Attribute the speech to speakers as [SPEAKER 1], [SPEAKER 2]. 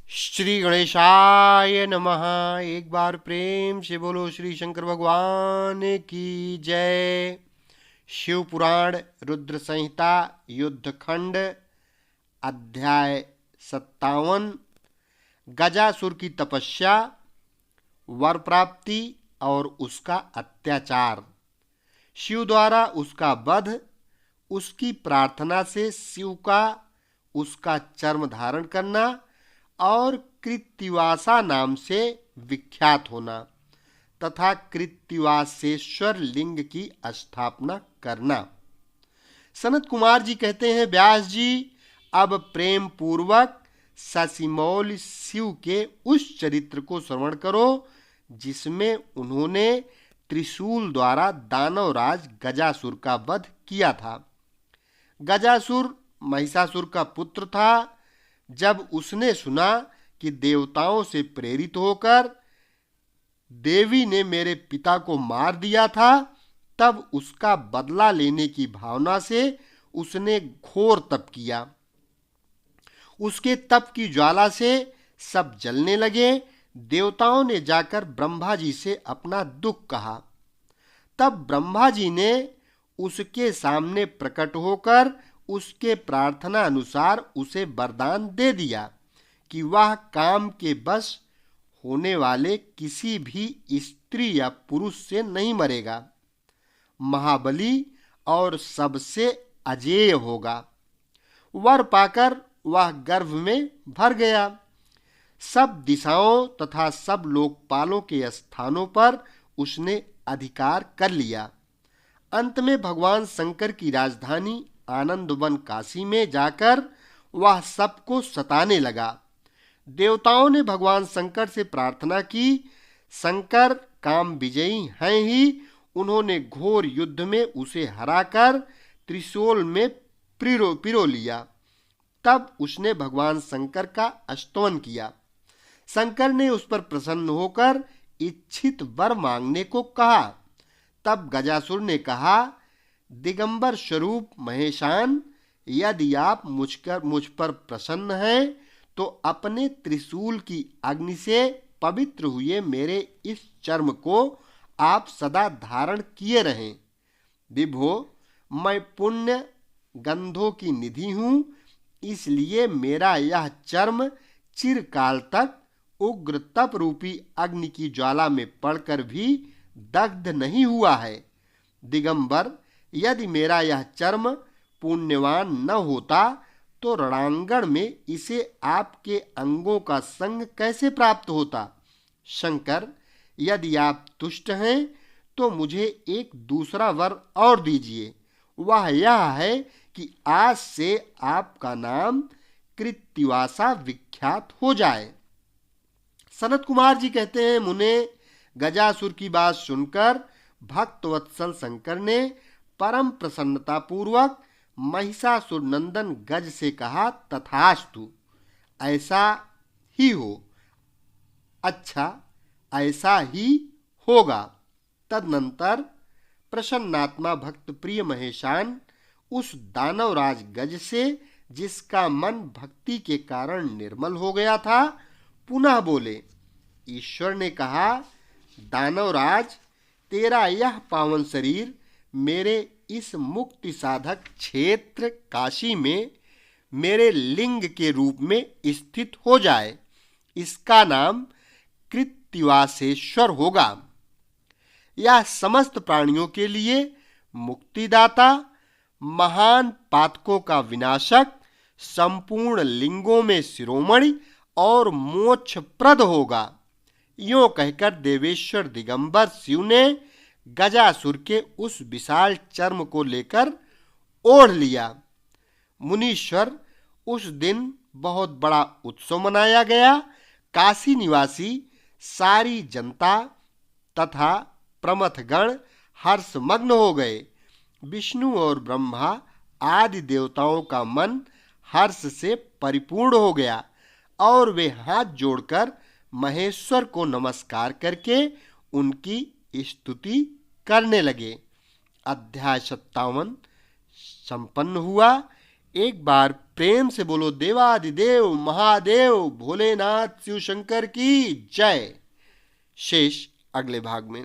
[SPEAKER 1] श्री गणेशाय नमः। एक बार प्रेम से बोलो श्री शंकर भगवान की जय। शिव पुराण रुद्र संहिता युद्धखंड अध्याय 57। गजासुर की तपस्या, वर प्राप्ति और उसका अत्याचार। शिव द्वारा उसका वध, उसकी प्रार्थना से शिव का उसका चर्म धारण करना और कृत्तिवासा नाम से विख्यात होना तथा कृत्तिवासेश्वर लिंग की स्थापना करना। सनत कुमार जी कहते हैं, व्यास जी अब प्रेम पूर्वक ससिमौल शिव के उस चरित्र को श्रवण करो जिसमें उन्होंने त्रिशूल द्वारा दानवराज गजासुर का वध किया था। गजासुर महिषासुर का पुत्र था। जब उसने सुना कि देवताओं से प्रेरित होकर देवी ने मेरे पिता को मार दिया था, तब उसका बदला लेने की भावना से उसने घोर तप किया। उसके तप की ज्वाला से सब जलने लगे। देवताओं ने जाकर ब्रह्मा जी से अपना दुख कहा। तब ब्रह्मा जी ने उसके सामने प्रकट होकर उसके प्रार्थना अनुसार उसे वरदान दे दिया कि वह काम के बस होने वाले किसी भी स्त्री या पुरुष से नहीं मरेगा, महाबली और सबसे अजेय होगा। वर पाकर वह गर्भ में भर गया। सब दिशाओं तथा सब लोकपालों के स्थानों पर उसने अधिकार कर लिया। अंत में भगवान शंकर की राजधानी आनंदवन काशी में जाकर वह सबको सताने लगा। देवताओं ने भगवान शंकर से प्रार्थना की। शंकर काम विजयी हैं ही। उन्होंने घोर युद्ध में उसे हराकर त्रिशूल में पिरो लिया। तब उसने भगवान शंकर का स्तवन किया। शंकर ने उस पर प्रसन्न होकर इच्छित वर मांगने को कहा। तब गजासुर ने कहा, दिगंबर स्वरूप महेशान, यदि आप मुझ पर प्रसन्न हैं तो अपने त्रिशूल की अग्नि से पवित्र हुए मेरे इस चर्म को आप सदा धारण किए रहें। विभो, मैं पुण्य गंधों की निधि हूँ, इसलिए मेरा यह चर्म चिरकाल तक उग्र तप रूपी अग्नि की ज्वाला में पड़कर भी दग्ध नहीं हुआ है। दिगंबर, यदि मेरा यह चर्म पुण्यवान न होता तो रणांगण में इसे आपके अंगों का संग कैसे प्राप्त होता। शंकर, यदि आप तुष्ट हैं तो मुझे एक दूसरा वर और दीजिए। वह यह है कि आज से आपका नाम कृत्तिवासा विख्यात हो जाए। सनत कुमार जी कहते हैं, मुने, गजासुर की बात सुनकर भक्तवत्सल शंकर ने परम प्रसन्नता पूर्वक महिषासुर नंदन गज से कहा, तथास्तु, ऐसा ही हो। अच्छा, ऐसा ही होगा। तदनंतर प्रसन्नात्मा भक्त प्रिय महेशान उस दानवराज गज से, जिसका मन भक्ति के कारण निर्मल हो गया था, पुनः बोले। ईश्वर ने कहा, दानवराज, तेरा यह पावन शरीर मेरे इस मुक्ति साधक क्षेत्र काशी में मेरे लिंग के रूप में स्थित हो जाए। इसका नाम कृत्तिवासेश्वर होगा। यह समस्त प्राणियों के लिए मुक्तिदाता, महान पातकों का विनाशक, संपूर्ण लिंगों में शिरोमणि और मोक्षप्रद होगा। यों कहकर देवेश्वर दिगंबर शिव ने गजासुर के उस विशाल चर्म को लेकर ओढ़ लिया। मुनीश्वर, उस दिन बहुत बड़ा उत्सव मनाया गया। काशी निवासी सारी जनता तथा प्रमथगण हर्षमग्न हो गए। विष्णु और ब्रह्मा आदि देवताओं का मन हर्ष से परिपूर्ण हो गया और वे हाथ जोड़कर महेश्वर को नमस्कार करके उनकी स्तुति करने लगे। अध्याय 57 संपन्न हुआ। एक बार प्रेम से बोलो देवादिदेव महादेव भोलेनाथ शिव शंकर की जय। शेष अगले भाग में।